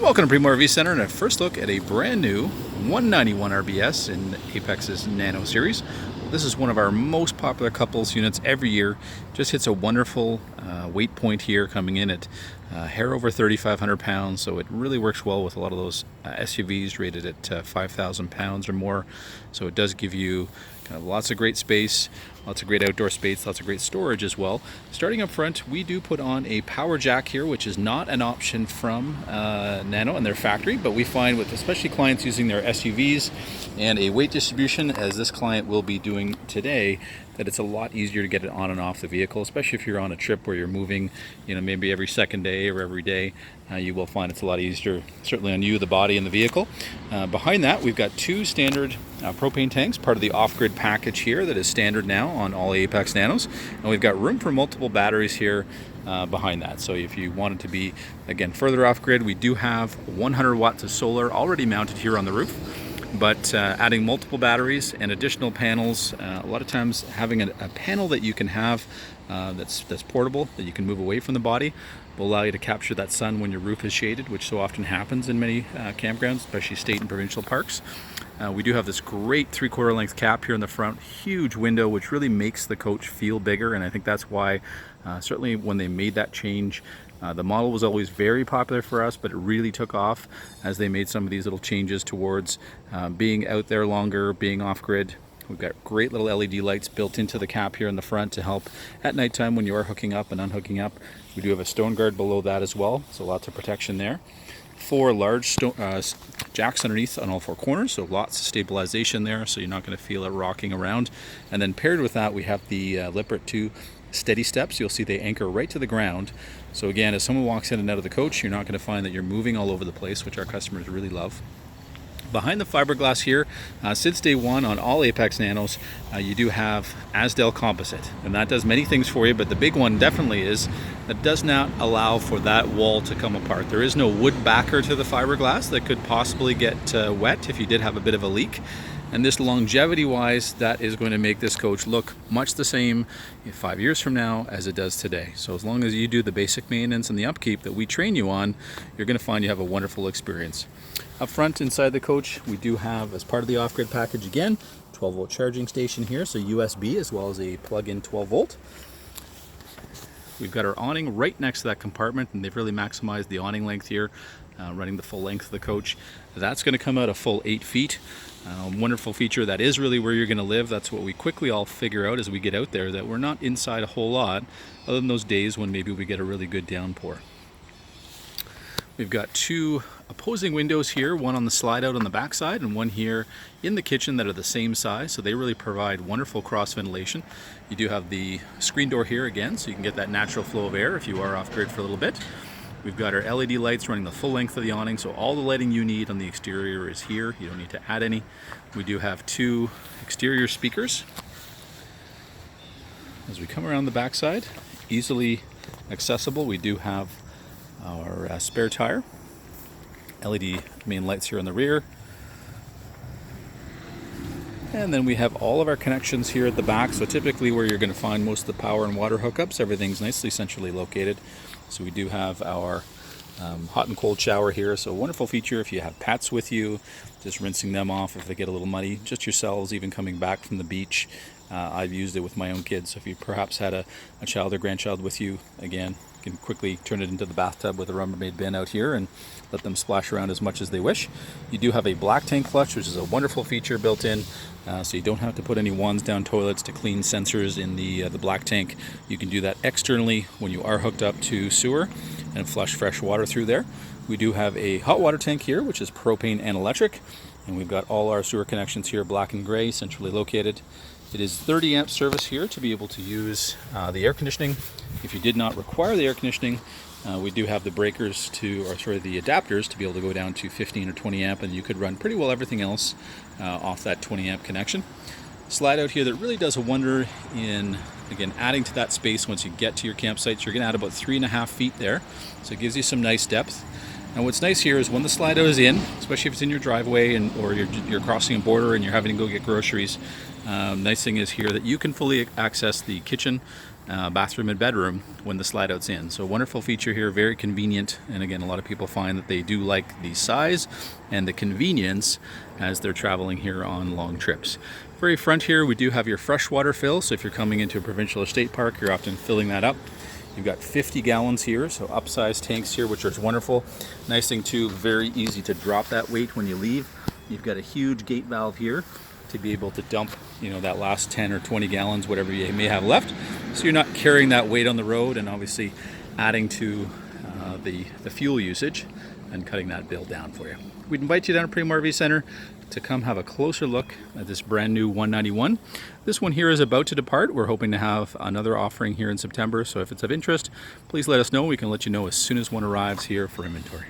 Welcome to Primo RV Center and a first look at a brand new 191 RBS in Apex's Nano series. This is one of our most popular couples units every year. Just hits a wonderful weight point here, coming in at hair over 3,500 pounds, so it really works well with a lot of those SUVs rated at 5,000 pounds or more. So it does give you kind of lots of great space, lots of great outdoor space, lots of great storage as well. Starting up front, we do put on a power jack here, which is not an option from Nano and their factory, but we find with especially clients using their SUVs and a weight distribution, as this client will be doing today, that it's a lot easier to get it on and off the vehicle, especially if you're on a trip where you're moving, maybe every second day or every day. You will find it's a lot easier, certainly on you, the body, and the vehicle. Behind that, we've got two standard propane tanks, part of the off-grid package here that is standard now on all Apex Nanos. And we've got room for multiple batteries here behind that. So if you wanted to be, again, further off-grid, we do have 100 watts of solar already mounted here on the roof. But adding multiple batteries and additional panels, a lot of times having a panel that you can have that's portable, that you can move away from the body, will allow you to capture that sun when your roof is shaded, which so often happens in many campgrounds, especially state and provincial parks. We do have this great 3/4 length cap here in the front, huge window, which really makes the coach feel bigger, and I think that's why certainly when they made that change, the model was always very popular for us, but it really took off as they made some of these little changes towards being out there longer, being off-grid. We've got great little LED lights built into the cap here in the front to help at nighttime when you are hooking up and unhooking up. We do have a stone guard below that as well, so lots of protection there. 4 large jacks underneath on all 4 corners, so lots of stabilization there, so you're not going to feel it rocking around. And then paired with that, we have the Lippert 2 steady steps. You'll see they anchor right to the ground. So again, as someone walks in and out of the coach, you're not going to find that you're moving all over the place, which our customers really love. Behind the fiberglass here, since day one on all Apex Nanos, you do have Asdel composite, and that does many things for you, but the big one definitely is that does not allow for that wall to come apart. There is no wood backer to the fiberglass that could possibly get wet if you did have a bit of a leak. And this longevity wise, that is going to make this coach look much the same 5 years from now as it does today. So as long as you do the basic maintenance and the upkeep that we train you on, you're going to find you have a wonderful experience. Up front inside the coach, we do have, as part of the off-grid package again, 12-volt charging station here, so USB as well as a plug-in 12-volt. We've got our awning right next to that compartment, and they've really maximized the awning length here, running the full length of the coach. That's going to come out a full 8 feet. Wonderful feature. That is really where you're going to live. That's what we quickly all figure out as we get out there, that we're not inside a whole lot, other than those days when maybe we get a really good downpour. We've got 2 opposing windows here, one on the slide out on the back side and one here in the kitchen that are the same size, so they really provide wonderful cross ventilation. You do have the screen door here again, so you can get that natural flow of air if you are off grid for a little bit. We've got our LED lights running the full length of the awning, so all the lighting you need on the exterior is here. You don't need to add any. We do have 2 exterior speakers. As we come around the backside, easily accessible, we do have our spare tire. LED main lights here on the rear. And then we have all of our connections here at the back, so typically where you're going to find most of the power and water hookups, everything's nicely centrally located. So we do have our hot and cold shower here, so a wonderful feature if you have pets with you, just rinsing them off if they get a little muddy, just yourselves even coming back from the beach. I've used it with my own kids, so if you perhaps had a child or grandchild with you, again, you can quickly turn it into the bathtub with a Rubbermaid bin out here and let them splash around as much as they wish. You do have a black tank flush, which is a wonderful feature built in, so you don't have to put any wands down toilets to clean sensors in the black tank. You can do that externally when you are hooked up to sewer and flush fresh water through there. We do have a hot water tank here, which is propane and electric, and we've got all our sewer connections here, black and gray, centrally located. It is 30 amp service here to be able to use the air conditioning. If you did not require the air conditioning, we do have the breakers the adapters to be able to go down to 15 or 20 amp, and you could run pretty well everything else off that 20 amp connection. Slide out here that really does a wonder in, again, adding to that space once you get to your campsites. You're going to add about 3.5 feet there, so it gives you some nice depth. And what's nice here is when the slide out is in, especially if it's in your driveway or you're crossing a border and you're having to go get groceries, nice thing is here that you can fully access the kitchen bathroom and bedroom when the slide out's in. So wonderful feature here, very convenient. And again, a lot of people find that they do like the size and the convenience as they're traveling here on long trips. Very front here, we do have your freshwater fill. So if you're coming into a provincial or state park, you're often filling that up. You've got 50 gallons here, so upsized tanks here, which is wonderful. Nice thing too, very easy to drop that weight when you leave. You've got a huge gate valve here to be able to dump, that last 10 or 20 gallons, whatever you may have left. So you're not carrying that weight on the road and obviously adding to the fuel usage and cutting that bill down for you. We'd invite you down to Primo RV Center to come have a closer look at this brand new 191. This one here is about to depart. We're hoping to have another offering here in September, so if it's of interest, please let us know. We can let you know as soon as one arrives here for inventory.